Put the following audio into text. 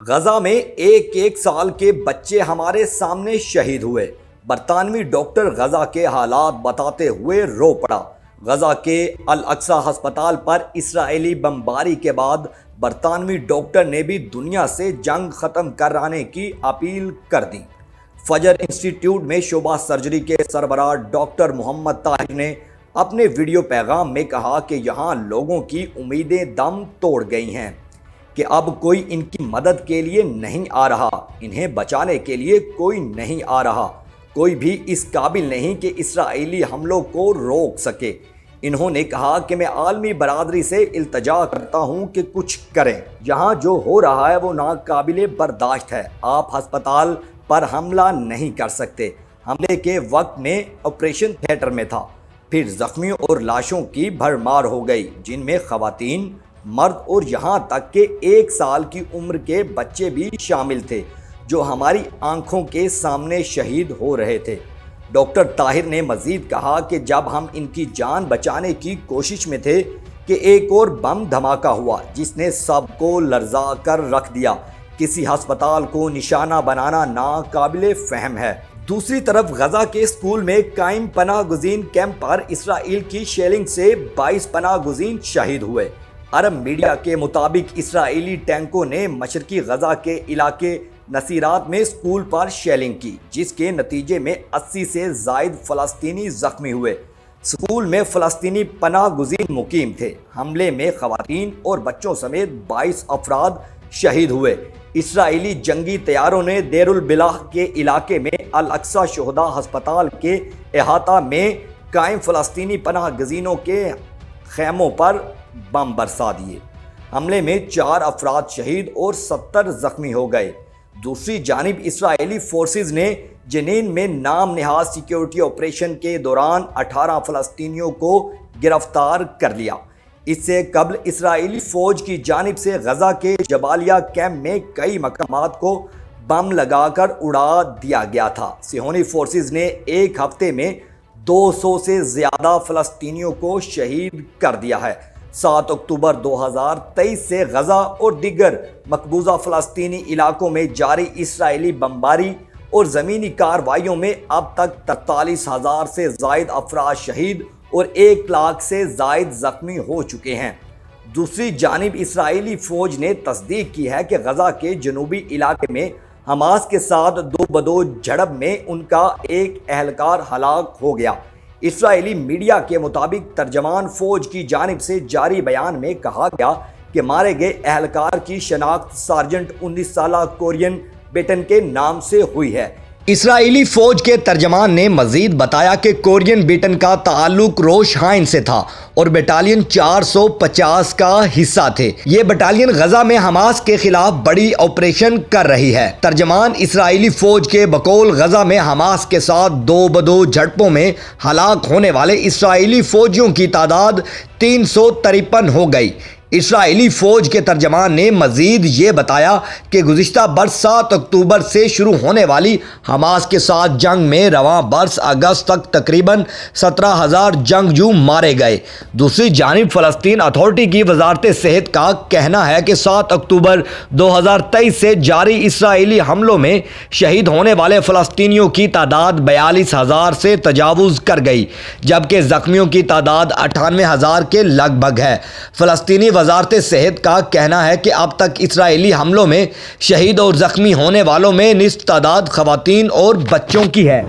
غزہ میں ایک ایک سال کے بچے ہمارے سامنے شہید ہوئے۔ برطانوی ڈاکٹر غزہ کے حالات بتاتے ہوئے رو پڑا۔ غزہ کے الاقصی ہسپتال پر اسرائیلی بمباری کے بعد برطانوی ڈاکٹر نے بھی دنیا سے جنگ ختم کرانے کی اپیل کر دی۔ فجر انسٹی ٹیوٹ میں شعبہ سرجری کے سربراہ ڈاکٹر محمد طاہر نے اپنے ویڈیو پیغام میں کہا کہ یہاں لوگوں کی امیدیں دم توڑ گئی ہیں کہ اب کوئی ان کی مدد کے لیے نہیں آ رہا، انہیں بچانے کے لیے کوئی نہیں آ رہا، کوئی بھی اس قابل نہیں کہ اسرائیلی حملوں کو روک سکے۔ انہوں نے کہا کہ میں عالمی برادری سے التجا کرتا ہوں کہ کچھ کریں، یہاں جو ہو رہا ہے وہ ناقابل برداشت ہے۔ آپ ہسپتال پر حملہ نہیں کر سکتے۔ حملے کے وقت میں آپریشن تھیٹر میں تھا، پھر زخمیوں اور لاشوں کی بھرمار ہو گئی، جن میں خواتین، مرد اور یہاں تک کہ 1 سال کی عمر کے بچے بھی شامل تھے جو ہماری آنکھوں کے سامنے شہید ہو رہے تھے۔ ڈاکٹر طاہر نے مزید کہا کہ جب ہم ان کی جان بچانے کی کوشش میں تھے کہ ایک اور بم دھماکہ ہوا جس نے سب کو لرزا کر رکھ دیا۔ کسی ہسپتال کو نشانہ بنانا ناقابل فہم ہے۔ دوسری طرف غزہ کے اسکول میں قائم پناہ گزین کیمپ پر اسرائیل کی شیلنگ سے 22 پناہ گزین شہید ہوئے۔ عرب میڈیا کے مطابق اسرائیلی ٹینکوں نے مشرقی غزہ کے علاقے نصیرات میں اسکول پر شیلنگ کی، جس کے نتیجے میں 80 سے زائد فلسطینی زخمی ہوئے۔ اسکول میں فلسطینی پناہ گزین مقیم تھے۔ حملے میں خواتین اور بچوں سمیت 22 افراد شہید ہوئے۔ اسرائیلی جنگی طیاروں نے دیر البلاح کے علاقے میں الاقصی شہداء ہسپتال کے احاطہ میں قائم فلسطینی پناہ گزینوں کے خیموں پر بم برسا دیے۔ حملے میں 4 افراد شہید اور 70 زخمی ہو گئے۔ دوسری جانب اسرائیلی فورسز نے جنین میں نام نہاد سیکیورٹی آپریشن کے دوران 18 فلسطینیوں کو گرفتار کر لیا۔ اس سے قبل اسرائیلی فوج کی جانب سے غزہ کے جبالیہ کیمپ میں کئی مقامات کو بم لگا کر اڑا دیا گیا تھا۔ صہیونی فورسز نے ایک ہفتے میں 200 سے زیادہ فلسطینیوں کو شہید کر دیا ہے۔ 7 اکتوبر 2023 سے غزہ اور دیگر مقبوضہ فلسطینی علاقوں میں جاری اسرائیلی بمباری اور زمینی کارروائیوں میں اب تک 43,000 سے زائد افراد شہید اور 1 لاکھ سے زائد زخمی ہو چکے ہیں۔ دوسری جانب اسرائیلی فوج نے تصدیق کی ہے کہ غزہ کے جنوبی علاقے میں حماس کے ساتھ دو بدو جھڑپ میں ان کا ایک اہلکار ہلاک ہو گیا۔ اسرائیلی میڈیا کے مطابق ترجمان فوج کی جانب سے جاری بیان میں کہا گیا کہ مارے گئے اہلکار کی شناخت سارجنٹ 19 سالہ کورین بیٹن کے نام سے ہوئی ہے۔ اسرائیلی فوج کے ترجمان نے مزید بتایا کہ کورین بیٹن کا تعلق روش ہائن سے تھا اور بٹالین 450 کا حصہ تھے۔ یہ بٹالین غزہ میں حماس کے خلاف بڑی آپریشن کر رہی ہے۔ ترجمان اسرائیلی فوج کے بقول غزہ میں حماس کے ساتھ دو بدو جھڑپوں میں ہلاک ہونے والے اسرائیلی فوجیوں کی تعداد 353 ہو گئی۔ اسرائیلی فوج کے ترجمان نے مزید یہ بتایا کہ گزشتہ برس 7 اکتوبر سے شروع ہونے والی حماس کے ساتھ جنگ میں رواں برس اگست تک تقریباً 17,000 جنگجو مارے گئے۔ دوسری جانب فلسطین اتھارٹی کی وزارت صحت کا کہنا ہے کہ 7 اکتوبر 2023 سے جاری اسرائیلی حملوں میں شہید ہونے والے فلسطینیوں کی تعداد 42,000 سے تجاوز کر گئی، جبکہ زخمیوں کی تعداد 98,000 کے لگ بھگ ہے۔ فلسطینی وزارت صحت کا کہنا ہے کہ اب تک اسرائیلی حملوں میں شہید اور زخمی ہونے والوں میں نصف تعداد خواتین اور بچوں کی ہے۔